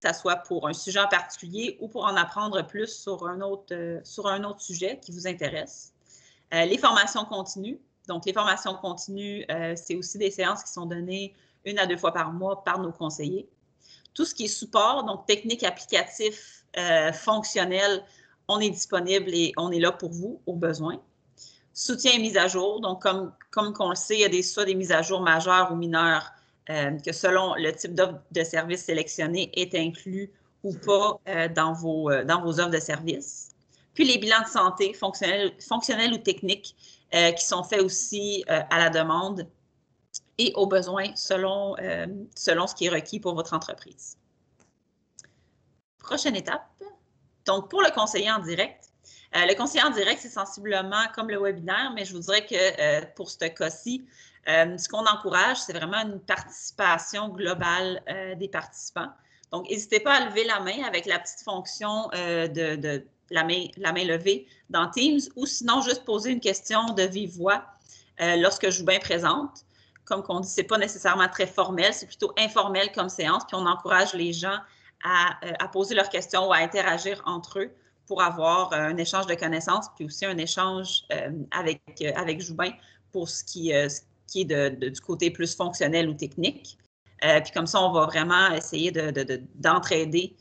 ça soit pour un sujet en particulier ou pour en apprendre plus sur un autre sujet qui vous intéresse. Les formations continues. Donc, les formations continues, c'est aussi des séances qui sont données 1 à 2 fois par mois par nos conseillers. Tout ce qui est support, donc technique, applicatif, fonctionnel, on est disponible et on est là pour vous au besoin. Soutien et mise à jour. Donc, comme on le sait, il y a soit des mises à jour majeures ou mineures que selon le type d'offre de service sélectionné est inclus ou pas dans vos offres de services. Puis les bilans de santé fonctionnels ou techniques qui sont faits aussi à la demande et aux besoins selon ce qui est requis pour votre entreprise. Prochaine étape. Donc, pour le conseiller en direct, le conseiller en direct, c'est sensiblement comme le webinaire, mais je vous dirais que pour ce cas-ci, ce qu'on encourage, c'est vraiment une participation globale des participants. Donc, n'hésitez pas à lever la main avec la petite fonction de la main levée dans Teams ou sinon juste poser une question de vive voix lorsque Joubin présente. Comme on dit, ce n'est pas nécessairement très formel, c'est plutôt informel comme séance, puis on encourage les gens à poser leurs questions ou à interagir entre eux pour avoir un échange de connaissances, puis aussi un échange avec Joubin pour ce qui est du côté plus fonctionnel ou technique. Puis comme ça, on va vraiment essayer d'entraider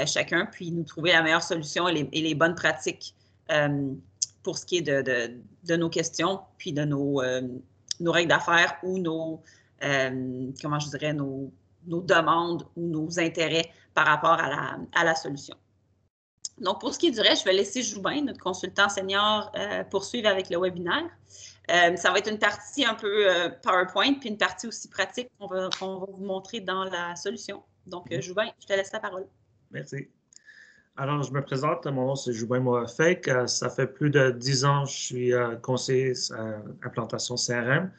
chacun, puis nous trouver la meilleure solution et les bonnes pratiques pour ce qui est de nos questions, puis de nos règles d'affaires ou comment je dirais, nos demandes ou nos intérêts par rapport à la solution. Donc, pour ce qui est du reste, je vais laisser Joubin, notre consultant senior, poursuivre avec le webinaire. Ça va être une partie un peu PowerPoint, puis une partie aussi pratique qu'on va vous montrer dans la solution. Donc, Joubin, je te laisse la parole. Merci. Alors, je me présente, mon nom c'est Joubin Moafek. Ça fait plus de 10 ans que je suis conseiller implantation CRM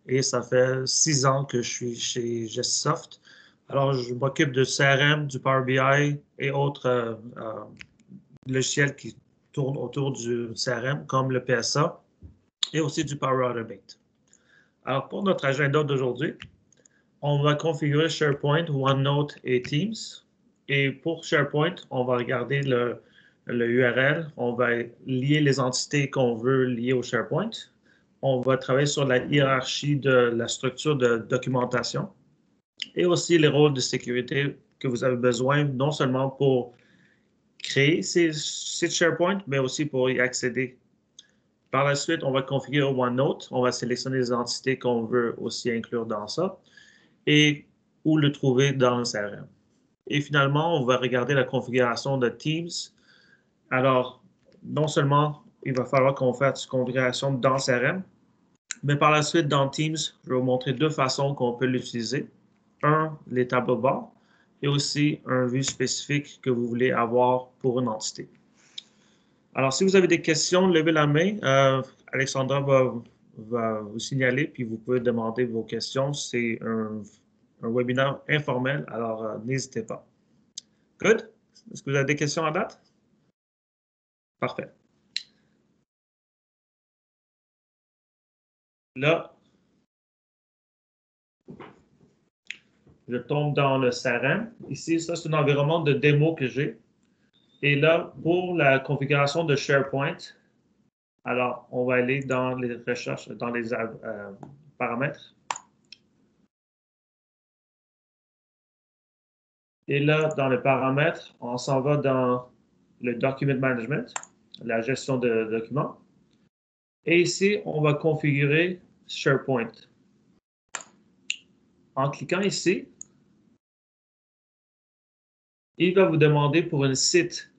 et ça fait 6 ans que je suis chez Gestisoft. Alors, je m'occupe de CRM, du Power BI et autres logiciels qui tournent autour du CRM, comme le PSA et aussi du Power Automate. Alors, pour notre agenda d'aujourd'hui, on va configurer SharePoint, OneNote et Teams. Et pour SharePoint, on va regarder le URL, on va lier les entités qu'on veut lier au SharePoint. On va travailler sur la hiérarchie de la structure de documentation et aussi les rôles de sécurité que vous avez besoin, non seulement pour créer ces sites SharePoint, mais aussi pour y accéder. Par la suite, on va configurer OneNote. On va sélectionner les entités qu'on veut aussi inclure dans ça et où le trouver dans le CRM. Et finalement, on va regarder la configuration de Teams. Alors, non seulement il va falloir qu'on fasse une configuration dans le CRM, mais par la suite, dans Teams, je vais vous montrer 2 façons qu'on peut l'utiliser. Un, les tableaux de bord, et aussi un vue spécifique que vous voulez avoir pour une entité. Alors, si vous avez des questions, levez la main. Alexandra va vous signaler, puis vous pouvez demander vos questions. C'est un webinaire informel, alors n'hésitez pas. Good? Est-ce que vous avez des questions à date? Parfait. Là, je tombe dans le CRM. Ici, ça, c'est un environnement de démo que j'ai. Et là, pour la configuration de SharePoint, alors, on va aller dans les recherches, dans les paramètres. Et là, dans les paramètres, on s'en va dans le Document Management, la gestion de documents. Et ici, on va configurer SharePoint. En cliquant ici, il va vous demander pour un site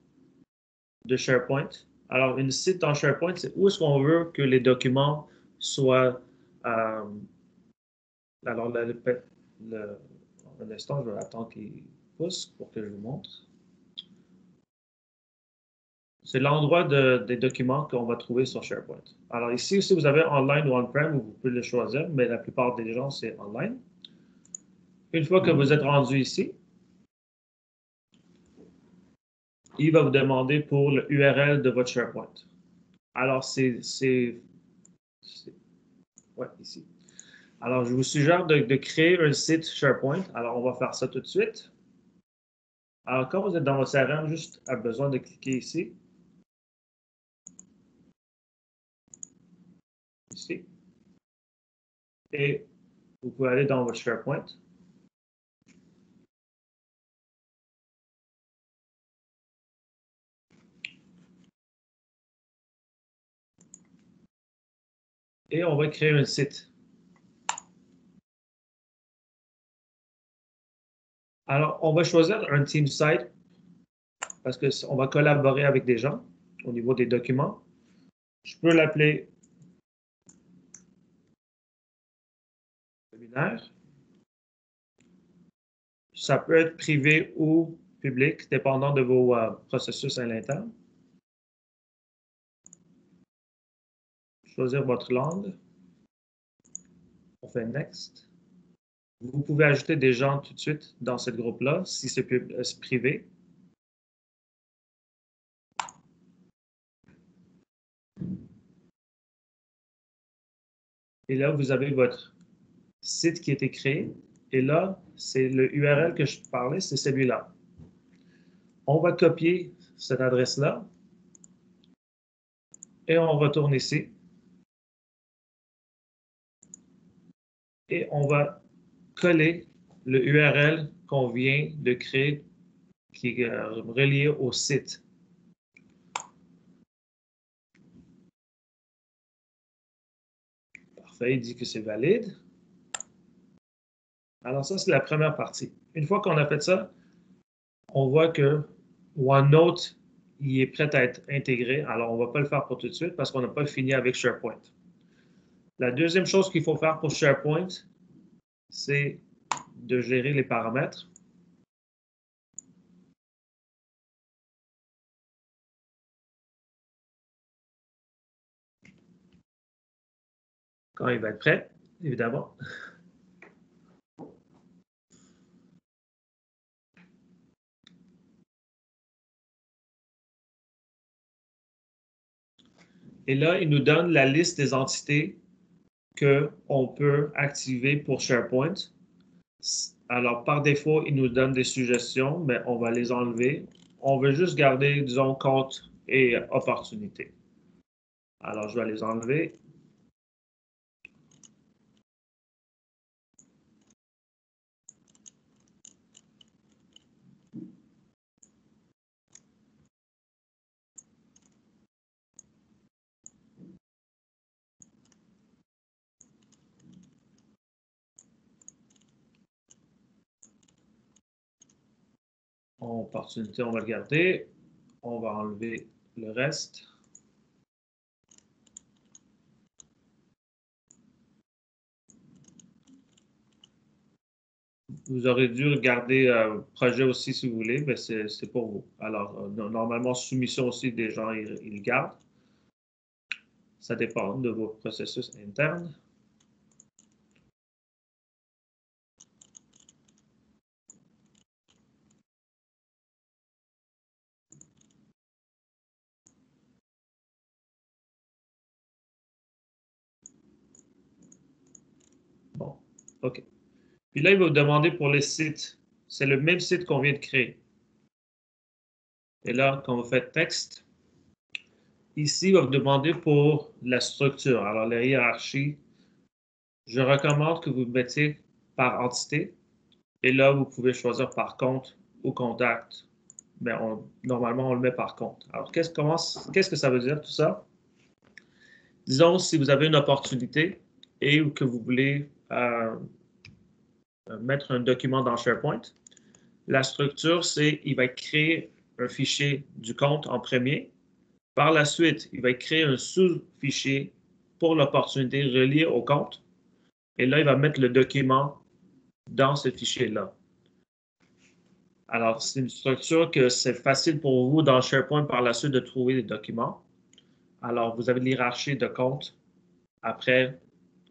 de SharePoint. Alors, une site dans SharePoint, c'est où est-ce qu'on veut que les documents soient... alors, un instant, je vais attendre qu'il pousse pour que je vous montre. C'est l'endroit des documents qu'on va trouver sur SharePoint. Alors ici, si vous avez online ou on-prem, vous pouvez le choisir, mais la plupart des gens, c'est online. Une fois que vous êtes rendu ici, il va vous demander pour le URL de votre SharePoint. Alors, ouais, ici. Alors, je vous suggère de créer un site SharePoint. Alors, on va faire ça tout de suite. Alors, quand vous êtes dans votre CRM, juste à besoin de cliquer ici. Ici. Et vous pouvez aller dans votre SharePoint. Et on va créer un site. Alors, on va choisir un team site parce qu'on va collaborer avec des gens au niveau des documents. Je peux l'appeler webinaire. Ça peut être privé ou public, dépendant de vos processus à l'interne. Choisir votre langue. On fait Next. Vous pouvez ajouter des gens tout de suite dans ce groupe-là, si c'est privé. Et là, vous avez votre site qui a été créé. Et là, c'est le URL que je parlais, c'est celui-là. On va copier cette adresse-là. Et on retourne ici. Et on va coller le URL qu'on vient de créer qui est relié au site. Parfait, il dit que c'est valide. Alors ça, c'est la première partie. Une fois qu'on a fait ça, on voit que OneNote, il est prêt à être intégré. Alors, on ne va pas le faire pour tout de suite parce qu'on n'a pas fini avec SharePoint. La deuxième chose qu'il faut faire pour SharePoint, c'est de gérer les paramètres. Quand il va être prêt, évidemment. Et là, il nous donne la liste des entités qu'on peut activer pour SharePoint. Alors, par défaut, il nous donne des suggestions, mais on va les enlever. On veut juste garder, disons, compte et opportunité. Alors, je vais les enlever. Opportunité, on va le garder. On va enlever le reste. Vous aurez dû garder projet aussi si vous voulez, mais c'est pour vous. Alors, normalement, soumission aussi, des gens, ils gardent. Ça dépend de vos processus internes. Bon, OK. Puis là, il va vous demander pour les sites. C'est le même site qu'on vient de créer. Et là, quand vous faites texte, ici, il va vous demander pour la structure. Alors, la hiérarchie, je recommande que vous mettiez par entité. Et là, vous pouvez choisir par compte ou contact. Mais normalement, on le met par compte. Alors, qu'est-ce que ça veut dire tout ça? Disons, si vous avez une opportunité et que vous voulez mettre un document dans SharePoint, la structure, c'est il va créer un fichier du compte en premier. Par la suite, il va créer un sous-fichier pour l'opportunité reliée au compte. Et là, il va mettre le document dans ce fichier-là. Alors, c'est une structure que c'est facile pour vous dans SharePoint par la suite de trouver des documents. Alors, vous avez l'hierarchie de compte. Après,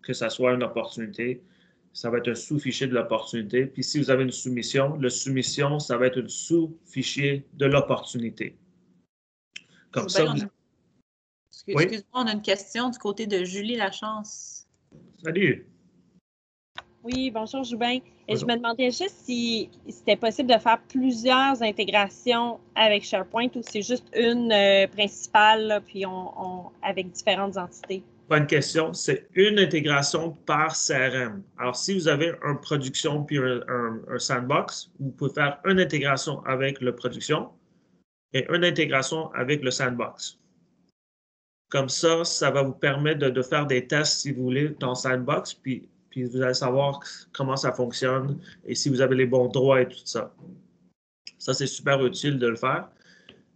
que ça soit une opportunité, ça va être un sous-fichier de l'opportunité. Puis si vous avez une soumission, le soumission, ça va être un sous-fichier de l'opportunité. Comme ça, vous... Excuse-moi, on a une question du côté de Julie Lachance. Salut! Oui, bonjour Joubin. Et je me demandais juste si c'était possible de faire plusieurs intégrations avec SharePoint ou c'est juste une principale, là, puis avec différentes entités. Bonne question. C'est une intégration par CRM. Alors, si vous avez une production puis un sandbox, vous pouvez faire une intégration avec la production et une intégration avec le sandbox. Comme ça va vous permettre de faire des tests, si vous voulez, dans Sandbox, puis vous allez savoir comment ça fonctionne et si vous avez les bons droits et tout ça. Ça, c'est super utile de le faire.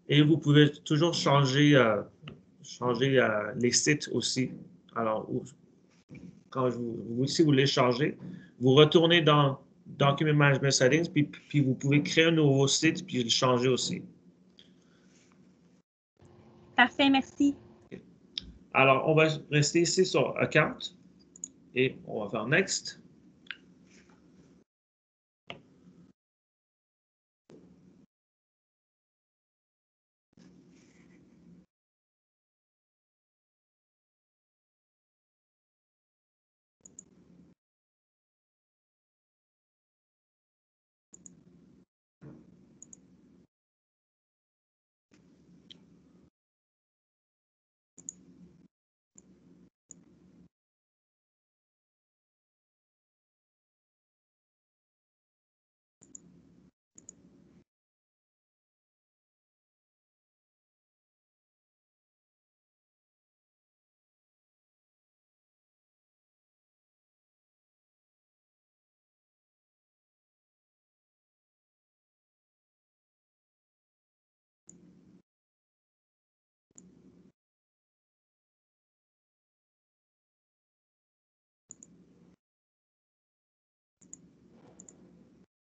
Et vous pouvez toujours changer les sites aussi. Alors, si vous voulez changer, vous retournez dans Document Management Settings, puis vous pouvez créer un nouveau site, puis le changer aussi. Parfait, merci. Alors, on va rester ici sur Account et on va faire Next.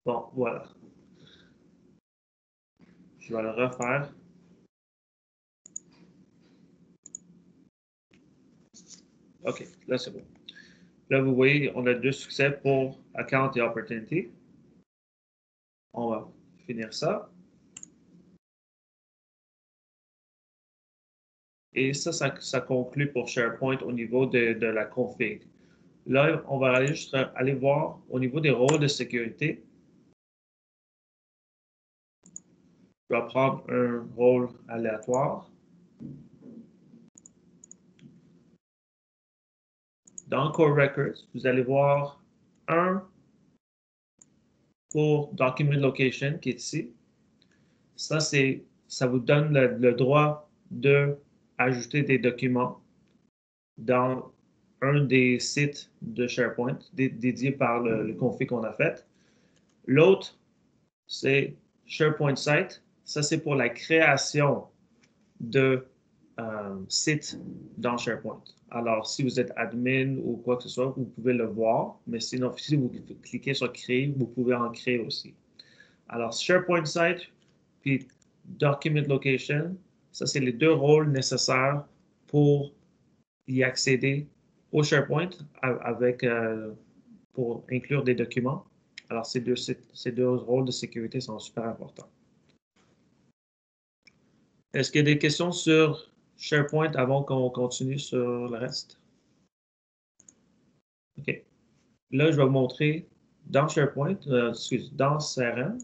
Bon, voilà. Je vais le refaire. OK, là, c'est bon. Là, vous voyez, on a 2 succès pour Account et Opportunity. On va finir ça. Et ça conclut pour SharePoint au niveau de la config. Là, on va juste aller voir au niveau des rôles de sécurité. Je vais prendre un rôle aléatoire. Dans Core Records, vous allez voir un pour Document Location qui est ici. Ça vous donne le droit d'ajouter des documents dans un des sites de SharePoint dédiés par le config qu'on a fait. L'autre, c'est SharePoint Site. Ça, c'est pour la création de sites dans SharePoint. Alors, si vous êtes admin ou quoi que ce soit, vous pouvez le voir, mais sinon, si vous cliquez sur Créer, vous pouvez en créer aussi. Alors, SharePoint Site, puis Document Location, ça, c'est les 2 rôles nécessaires pour y accéder au SharePoint pour inclure des documents. Alors, ces deux rôles de sécurité sont super importants. Est-ce qu'il y a des questions sur SharePoint avant qu'on continue sur le reste? OK. Là, je vais vous montrer dans SharePoint, dans CRM.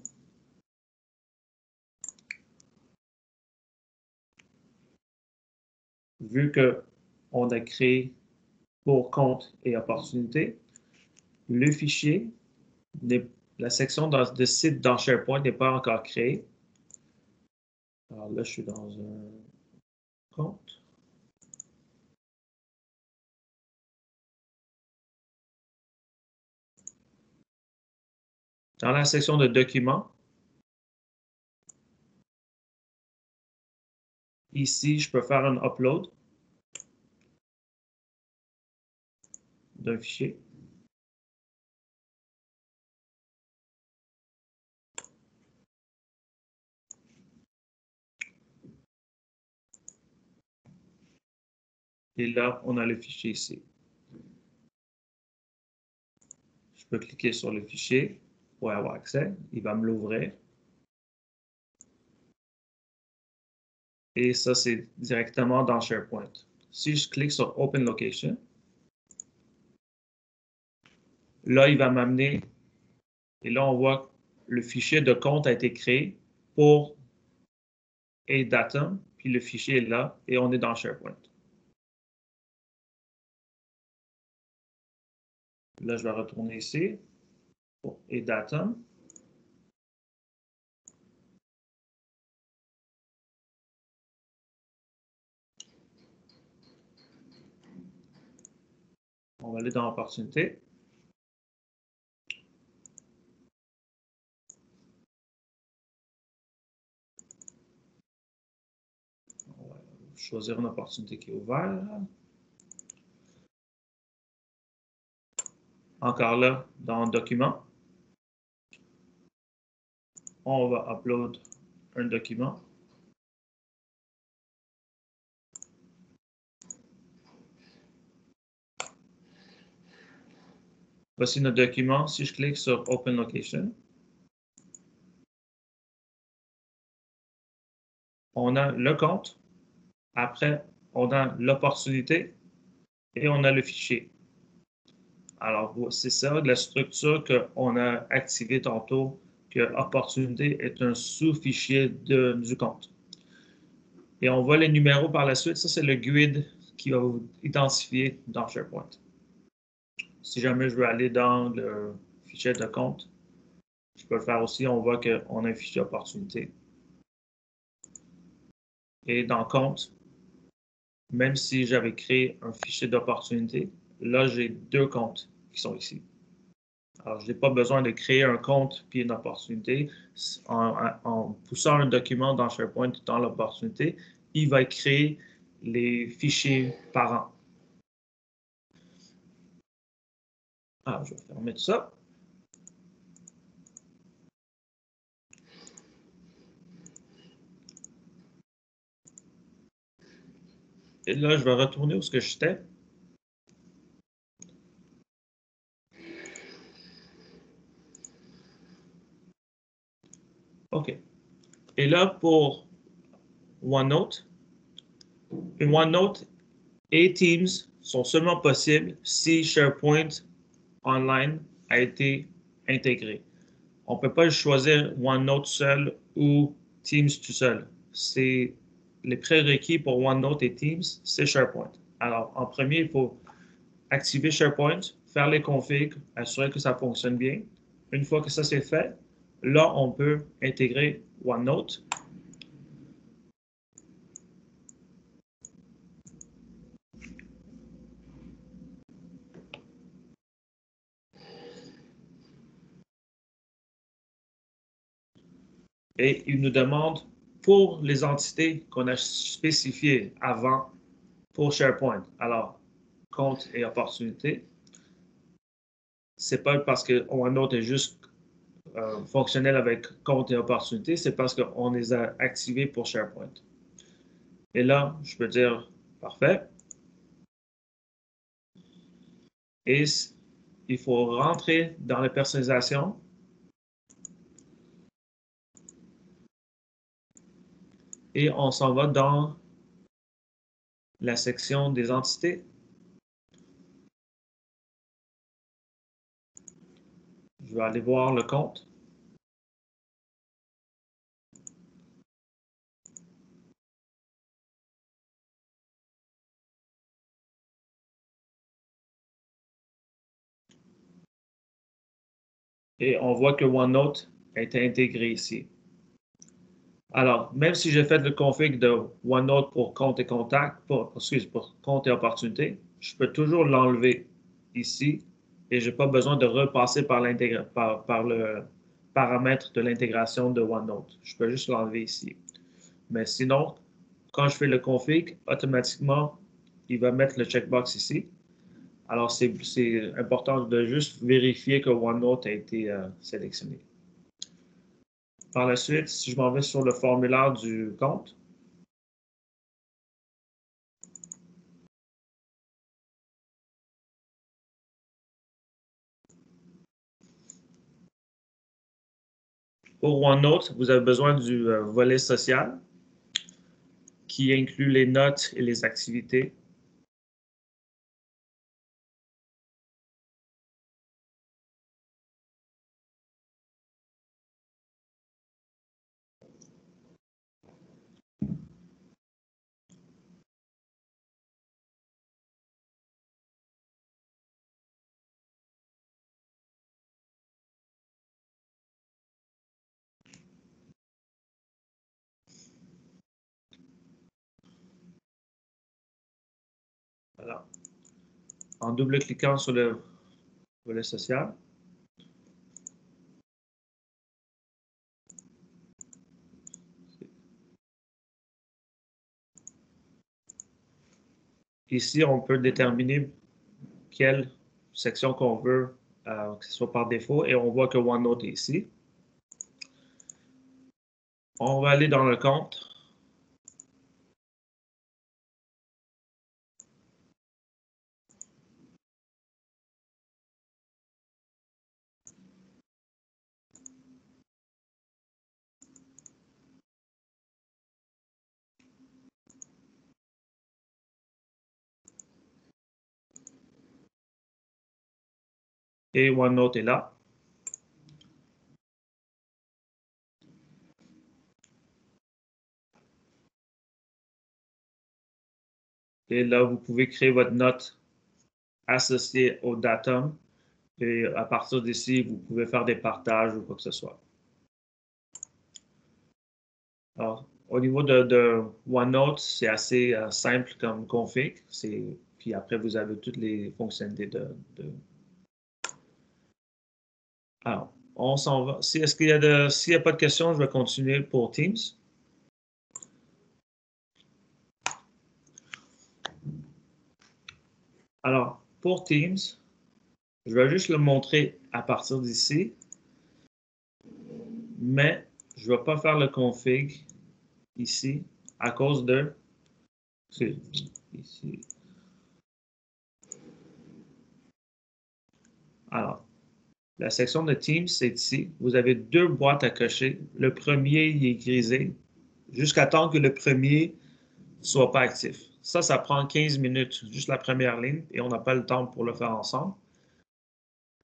Vu qu'on a créé pour compte et opportunité, le fichier, la section de site dans SharePoint n'est pas encore créée. Alors là, je suis dans un compte. Dans la section de documents, ici, je peux faire un upload d'un fichier. Et là, on a le fichier ici. Je peux cliquer sur le fichier pour avoir accès. Il va me l'ouvrir. Et ça, c'est directement dans SharePoint. Si je clique sur Open Location, là, il va m'amener Et là, on voit que le fichier de compte a été créé pour ADatum, puis le fichier est là et on est dans SharePoint. Là, je vais retourner ici pour ADatum. On va aller dans Opportunité. On va choisir une opportunité qui est ouverte. Encore là, dans Document, on va upload un document. Voici notre document. Si je clique sur Open Location, on a le compte. Après, on a l'opportunité et on a le fichier. Alors, c'est ça, la structure qu'on a activée tantôt, que opportunité est un sous-fichier du compte. Et on voit les numéros par la suite. Ça, c'est le grid qui va vous identifier dans SharePoint. Si jamais je veux aller dans le fichier de compte, je peux le faire aussi. On voit qu'on a un fichier opportunité. Et dans compte, même si j'avais créé un fichier d'opportunité, là, j'ai deux comptes qui sont ici. Alors, je n'ai pas besoin de créer un compte puis une opportunité. En poussant un document dans SharePoint dans l'opportunité, il va créer les fichiers parents. Alors, je vais fermer tout ça. Et là, je vais retourner où j'étais. OK. Et là, pour OneNote, OneNote et Teams sont seulement possibles si SharePoint Online a été intégré. On ne peut pas choisir OneNote seul ou Teams tout seul. C'est les prérequis pour OneNote et Teams, c'est SharePoint. Alors, en premier, il faut activer SharePoint, faire les configs, assurer que ça fonctionne bien. Une fois que ça c'est fait, là, on peut intégrer OneNote. Et il nous demande pour les entités qu'on a spécifiées avant pour SharePoint. Alors, compte et opportunité. C'est pas parce que OneNote est juste fonctionnel avec compte et opportunité, c'est parce qu'on les a activés pour SharePoint. Et là, je peux dire parfait. Et il faut rentrer dans la personnalisation. Et on s'en va dans la section des entités. Je vais aller voir le compte. Et on voit que OneNote a été intégré ici. Alors, même si j'ai fait le config de OneNote pour compte et contact, pour compte et opportunité, je peux toujours l'enlever ici et je n'ai pas besoin de repasser par le paramètre de l'intégration de OneNote. Je peux juste l'enlever ici. Mais sinon, quand je fais le config, automatiquement, il va mettre le checkbox ici. Alors, c'est important de juste vérifier que OneNote a été sélectionné. Par la suite, si je m'en vais sur le formulaire du compte, pour OneNote, vous avez besoin du volet social qui inclut les notes et les activités. Alors, en double-cliquant sur le volet social, ici, on peut déterminer quelle section qu'on veut, que ce soit par défaut, et on voit que OneNote est ici. On va aller dans le compte. Et OneNote est là. Et là, vous pouvez créer votre note associée au datum. Et à partir d'ici, vous pouvez faire des partages ou quoi que ce soit. Alors, au niveau de OneNote, c'est assez simple comme config. Puis après, vous avez toutes les fonctionnalités Alors, on s'en va. S'il n'y a pas de questions, je vais continuer pour Teams. Alors, pour Teams, je vais juste le montrer à partir d'ici, mais je ne vais pas faire le config ici à cause de... Ici. Alors, la section de Teams, c'est ici. Vous avez deux boîtes à cocher. Le premier, il est grisé jusqu'à temps que le premier ne soit pas actif. Ça prend 15 minutes, juste la première ligne, et on n'a pas le temps pour le faire ensemble.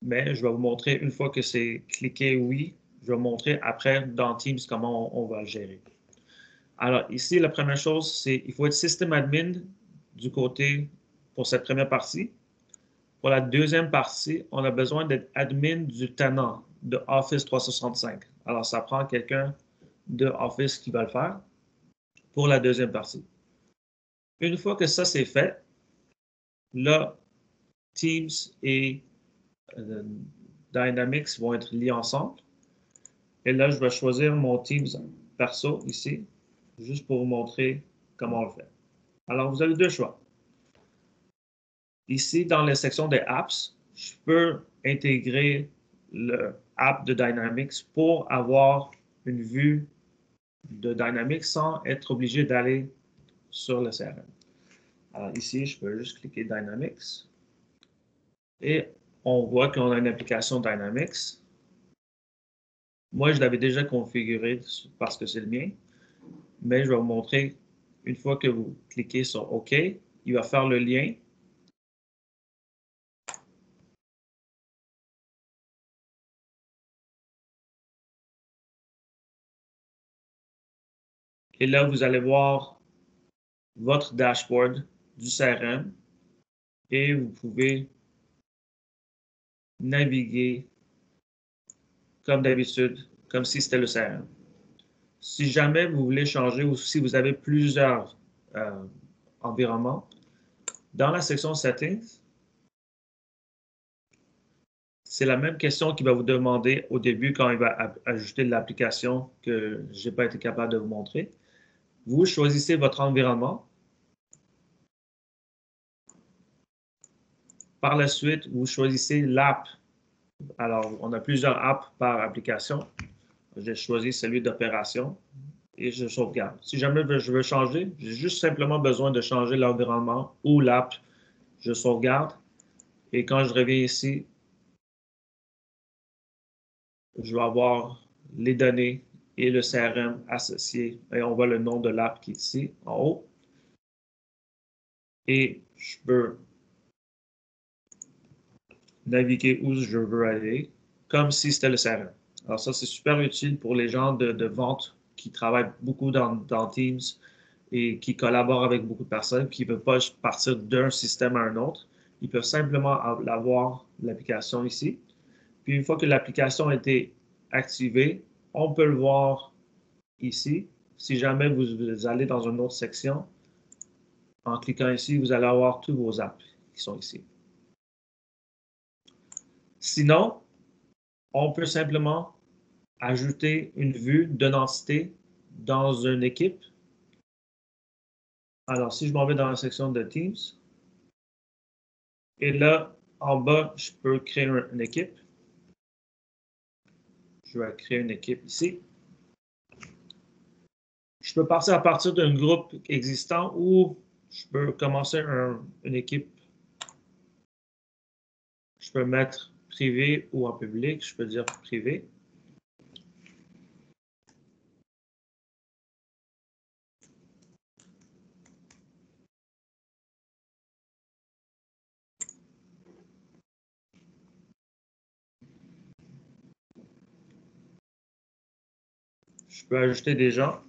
Mais je vais vous montrer une fois que c'est cliqué oui, je vais vous montrer après dans Teams comment on va le gérer. Alors ici, la première chose, c'est il faut être système admin du côté pour cette première partie. Pour la deuxième partie, on a besoin d'être admin du tenant de Office 365. Alors ça prend quelqu'un de Office qui va le faire pour la deuxième partie. Une fois que ça c'est fait, là, Teams et Dynamics vont être liés ensemble. Et là, je vais choisir mon Teams perso ici, juste pour vous montrer comment on le fait. Alors, vous avez deux choix. Ici, dans la section des apps, je peux intégrer le app de Dynamics pour avoir une vue de Dynamics sans être obligé d'aller sur le CRM. Alors ici, je peux juste cliquer Dynamics et on voit qu'on a une application Dynamics. Moi, je l'avais déjà configuré parce que c'est le mien, mais je vais vous montrer, une fois que vous cliquez sur OK, il va faire le lien. Et là, vous allez voir votre dashboard du CRM et vous pouvez naviguer comme d'habitude, comme si c'était le CRM. Si jamais vous voulez changer ou si vous avez plusieurs environnements, dans la section Settings, c'est la même question qu'il va vous demander au début quand il va ajouter l'application que je n'ai pas été capable de vous montrer. Vous choisissez votre environnement. Par la suite, vous choisissez l'app. Alors, on a plusieurs apps par application. J'ai choisi celui d'opération et je sauvegarde. Si jamais je veux changer, j'ai juste simplement besoin de changer l'environnement ou l'app. Je sauvegarde et quand je reviens ici, je vais avoir les données et le CRM associé. Et on voit le nom de l'app qui est ici, en haut. Et je peux naviguer où je veux aller, comme si c'était le CRM. Alors ça, c'est super utile pour les gens de vente qui travaillent beaucoup dans Teams et qui collaborent avec beaucoup de personnes, qui ne peuvent pas partir d'un système à un autre. Ils peuvent simplement avoir l'application ici. Puis une fois que l'application a été activée, on peut le voir ici. Si jamais vous allez dans une autre section, En cliquant ici, vous allez avoir tous vos apps qui sont ici. Sinon, on peut simplement ajouter une vue d'une entité dans une équipe. Alors, si je m'en vais dans la section de Teams, et là, en bas, je peux créer une équipe. Je vais créer une équipe ici. Je peux passer à partir d'un groupe existant ou je peux commencer une équipe. Je peux mettre privé ou en public. Je peux dire privé. Je peux ajouter des gens.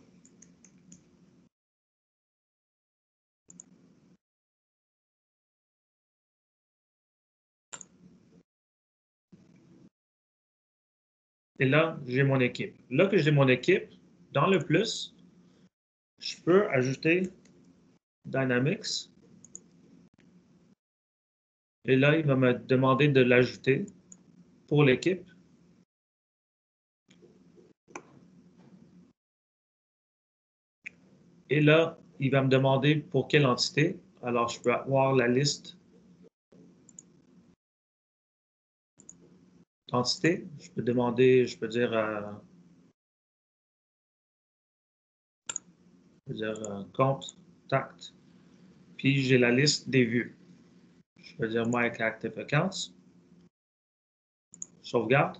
Et là, j'ai mon équipe. Là que j'ai mon équipe, dans le plus, je peux ajouter Dynamics. Et là, il va me demander de l'ajouter pour l'équipe. Et là, il va me demander pour quelle entité. Alors, je peux avoir la liste d'entités. Je peux demander, je peux dire contact. Puis, j'ai la liste des vues. Je peux dire My Active Accounts. Sauvegarde.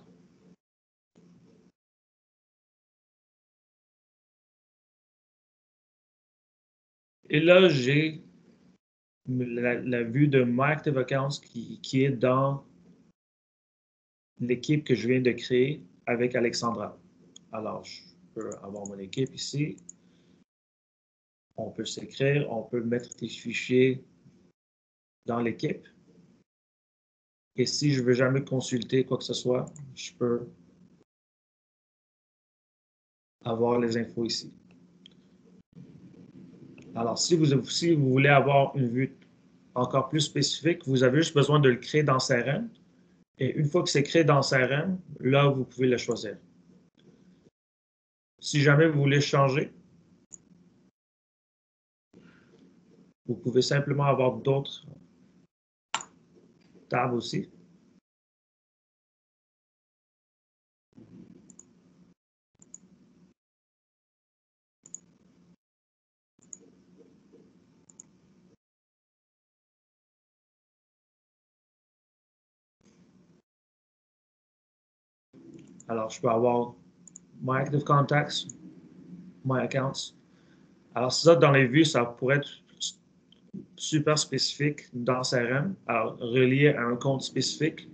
Et là, j'ai la vue de My Active Accounts qui est dans l'équipe que je viens de créer avec Alexandra. Alors, je peux avoir mon équipe ici. On peut s'écrire, on peut mettre des fichiers dans l'équipe. Et si je ne veux jamais consulter quoi que ce soit, je peux avoir les infos ici. Alors, si vous voulez avoir une vue encore plus spécifique, vous avez juste besoin de le créer dans CRM. Et une fois que c'est créé dans CRM, là, vous pouvez le choisir. Si jamais vous voulez changer, vous pouvez simplement avoir d'autres tables aussi. Alors, je peux avoir My Active Contacts, My Accounts. Alors, ça, dans les vues, ça pourrait être super spécifique dans CRM, alors relié à un compte spécifique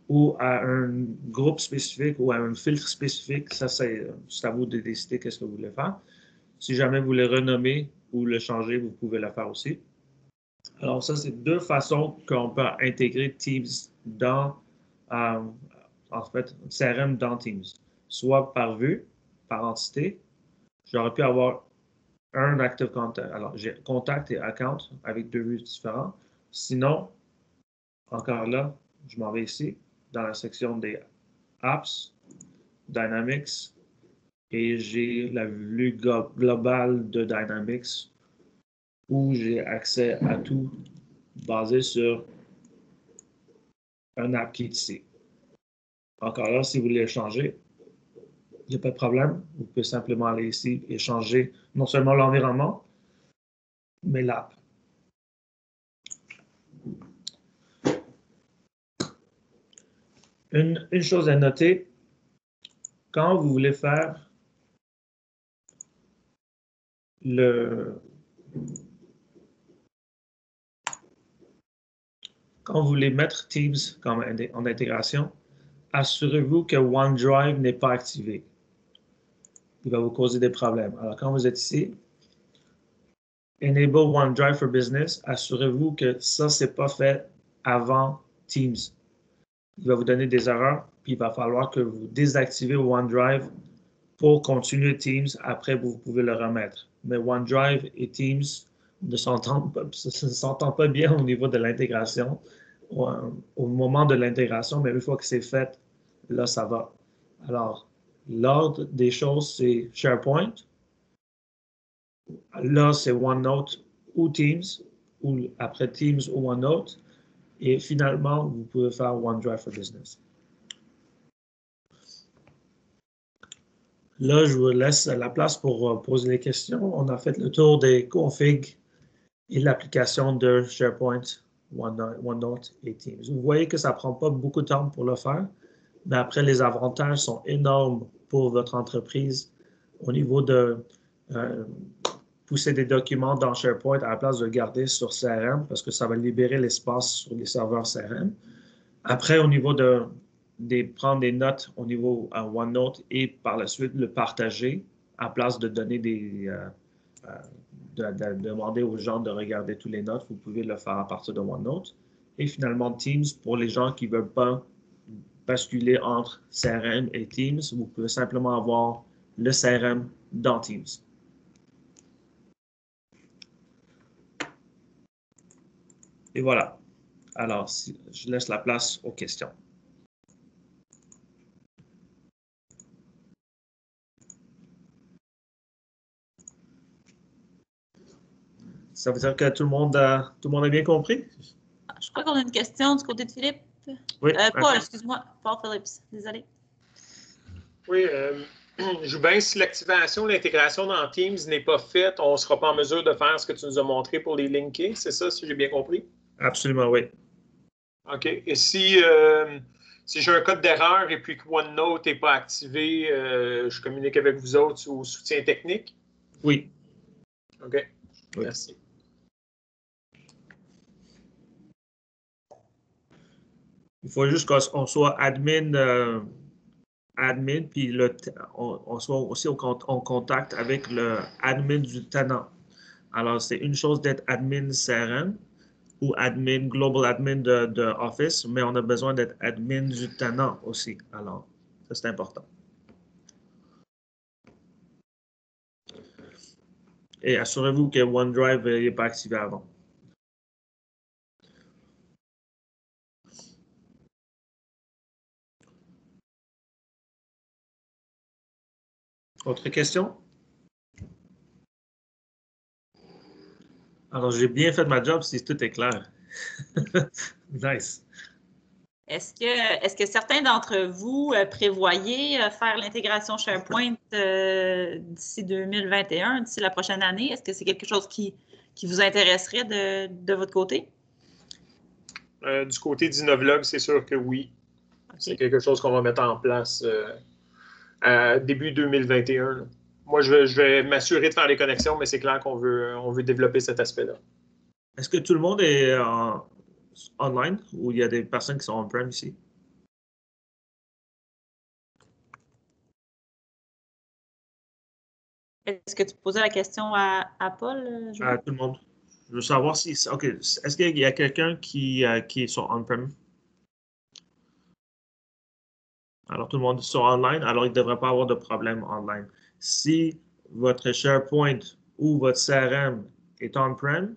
ou à un groupe spécifique ou à un filtre spécifique. Ça, c'est à vous de décider qu'est-ce que vous voulez faire. Si jamais vous voulez renommer ou le changer, vous pouvez le faire aussi. Alors, ça, c'est deux façons qu'on peut intégrer Teams dans, en fait, CRM dans Teams. Soit par vue, par entité. J'aurais pu avoir un Active Contact. Alors, j'ai Contact et Account avec deux vues différentes. Sinon, encore là, je m'en vais ici, dans la section des Apps, Dynamics, et j'ai la vue globale de Dynamics où j'ai accès à tout basé sur un app qui est ici. Encore là, si vous voulez changer, il n'y a pas de problème. Vous pouvez simplement aller ici et changer non seulement l'environnement, mais l'app. Une chose à noter, quand vous voulez faire quand vous voulez mettre Teams comme en intégration, assurez-vous que OneDrive n'est pas activé. Il va vous causer des problèmes. Alors, quand vous êtes ici, Enable OneDrive for Business, assurez-vous que ça, ce n'est pas fait avant Teams. Il va vous donner des erreurs, puis il va falloir que vous désactivez OneDrive pour continuer Teams. Après, vous pouvez le remettre. Mais OneDrive et Teams, ne s'entendent pas bien au niveau de l'intégration, au moment de l'intégration, mais une fois que c'est fait, là, ça va. Alors, l'ordre des choses, c'est SharePoint. Là, c'est OneNote ou Teams, ou après Teams ou OneNote. Et finalement, vous pouvez faire OneDrive for Business. Là, je vous laisse la place pour poser les questions. On a fait le tour des configs et l'application de SharePoint, OneNote et Teams. Vous voyez que ça ne prend pas beaucoup de temps pour le faire, mais après, les avantages sont énormes pour votre entreprise au niveau de pousser des documents dans SharePoint à la place de garder sur CRM parce que ça va libérer l'espace sur les serveurs CRM. Après, au niveau de prendre des notes au niveau OneNote et par la suite le partager à place de donner de demander aux gens de regarder toutes les notes, vous pouvez le faire à partir de OneNote. Et finalement, Teams, pour les gens qui ne veulent pas basculer entre CRM et Teams, vous pouvez simplement avoir le CRM dans Teams. Et voilà. Alors, je laisse la place aux questions. Ça veut dire que tout le monde a bien compris? Je crois qu'on a une question du côté de Philippe. Oui. Paul, excuse-moi. Paul Phillips, désolé. Oui, Joubin, si l'activation, l'intégration dans Teams n'est pas faite, on ne sera pas en mesure de faire ce que tu nous as montré pour les linker, c'est ça, si j'ai bien compris? Absolument, oui. OK. Et si j'ai un code d'erreur et puis que OneNote n'est pas activé, je communique avec vous autres au soutien technique? Oui. OK. Oui. Merci. Il faut juste qu'on soit admin, puis on soit aussi en contact avec le admin du tenant. Alors, c'est une chose d'être admin CRM ou admin, global admin de Office, mais on a besoin d'être admin du tenant aussi. Alors, ça, c'est important. Et assurez-vous que OneDrive n'est pas activé avant. Autre question? Alors, j'ai bien fait ma job si tout est clair. Nice. Est-ce que certains d'entre vous prévoyaient faire l'intégration SharePoint d'ici 2021, d'ici la prochaine année? Est-ce que c'est quelque chose qui vous intéresserait de votre côté? Du côté d'Innovlog, c'est sûr que oui. Okay. C'est quelque chose qu'on va mettre en place à début 2021. Là. Moi, je vais m'assurer de faire les connexions, mais c'est clair qu'on veut développer cet aspect-là. Est-ce que tout le monde est online ou il y a des personnes qui sont on-prem ici? Est-ce que tu posais la question à Paul? À tout le monde. Je veux savoir si... OK. Est-ce qu'il y a quelqu'un qui est sur on-prem? Alors, tout le monde est sur online, alors il ne devrait pas avoir de problème online. Si votre SharePoint ou votre CRM est on-prem,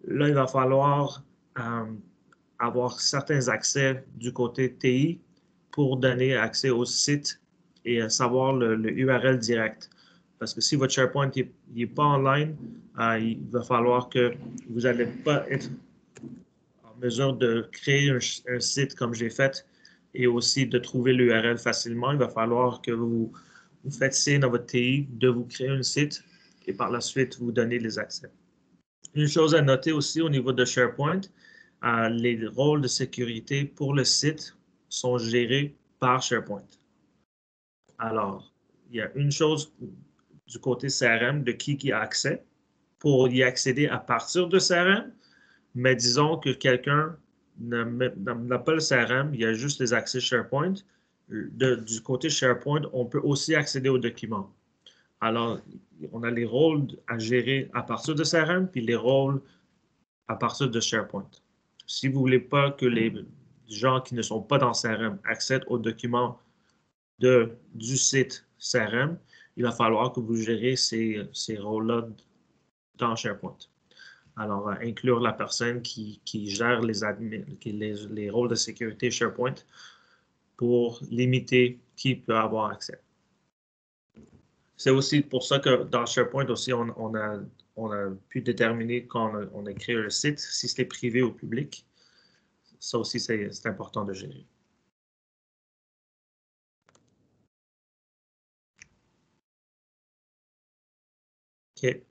là, il va falloir avoir certains accès du côté TI pour donner accès au site et savoir le URL direct. Parce que si votre SharePoint n'est pas online, il va falloir que vous n'allez pas être en mesure de créer un site comme j'ai fait et aussi de trouver l'URL facilement. Il va falloir que vous faites signe à votre TI de vous créer un site et par la suite, vous donnez les accès. Une chose à noter aussi au niveau de SharePoint, les rôles de sécurité pour le site sont gérés par SharePoint. Alors, il y a une chose du côté CRM de qui a accès pour y accéder à partir de CRM, mais disons que quelqu'un n'a pas le CRM, il y a juste les accès SharePoint. Du côté SharePoint, on peut aussi accéder aux documents. Alors, on a les rôles à gérer à partir de CRM, puis les rôles à partir de SharePoint. Si vous ne voulez pas que les gens qui ne sont pas dans CRM accèdent aux documents du site CRM, il va falloir que vous gérez ces rôles-là dans SharePoint. Alors, inclure la personne qui gère les rôles de sécurité SharePoint pour limiter qui peut avoir accès. C'est aussi pour ça que dans SharePoint aussi, on a pu déterminer quand on a créé le site, si c'était privé ou public. Ça aussi, c'est important de gérer. OK.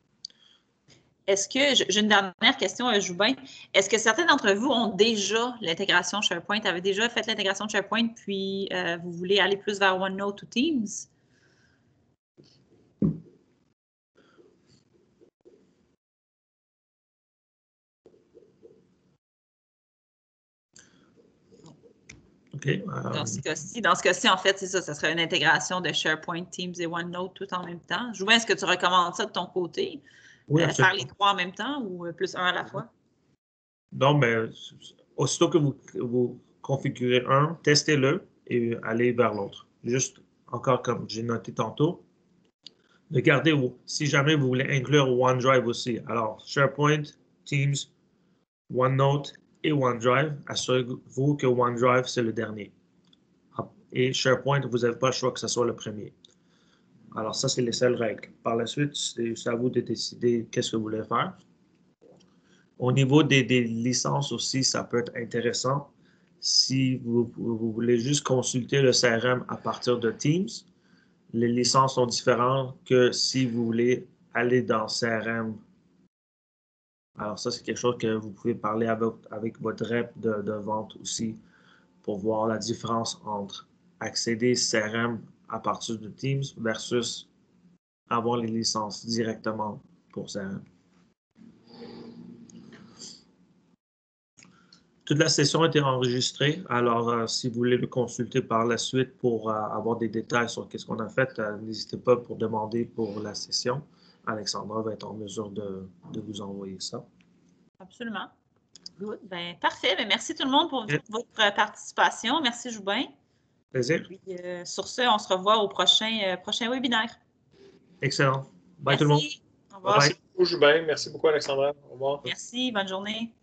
Est-ce que, j'ai une dernière question, Joubin. Est-ce que certains d'entre vous ont déjà l'intégration SharePoint, avaient déjà fait l'intégration de SharePoint, puis vous voulez aller plus vers OneNote ou Teams? OK. Dans ce cas-ci, en fait, c'est ça. Ça serait une intégration de SharePoint, Teams et OneNote tout en même temps. Joubin, est-ce que tu recommandes ça de ton côté? Oui, faire les trois en même temps ou plus un à la fois? Non, mais aussitôt que vous configurez un, testez-le et allez vers l'autre. Juste, encore comme j'ai noté tantôt, regardez si jamais vous voulez inclure OneDrive aussi. Alors, SharePoint, Teams, OneNote et OneDrive, assurez-vous que OneDrive, c'est le dernier. Et SharePoint, vous n'avez pas le choix que ce soit le premier. Alors, ça, c'est les seules règles. Par la suite, c'est à vous de décider qu'est-ce que vous voulez faire. Au niveau des licences aussi, ça peut être intéressant. Si vous voulez juste consulter le CRM à partir de Teams, les licences sont différentes que si vous voulez aller dans CRM. Alors ça, c'est quelque chose que vous pouvez parler avec votre rep de vente aussi pour voir la différence entre accéder CRM à partir de Teams versus avoir les licences directement pour CRM. Toute la session a été enregistrée, alors si vous voulez le consulter par la suite pour avoir des détails sur ce qu'on a fait, n'hésitez pas pour demander pour la session. Alexandra va être en mesure de vous envoyer ça. Absolument. Good. Ben, parfait. Ben, merci tout le monde pour votre participation. Merci, Joubin. Plaisir. Puis, sur ce, on se revoit au prochain webinaire. Excellent. Bye Merci. tout le monde. Au revoir. Merci beaucoup, Joubin. Merci beaucoup, Alexandra. Au revoir. Merci. Bonne journée.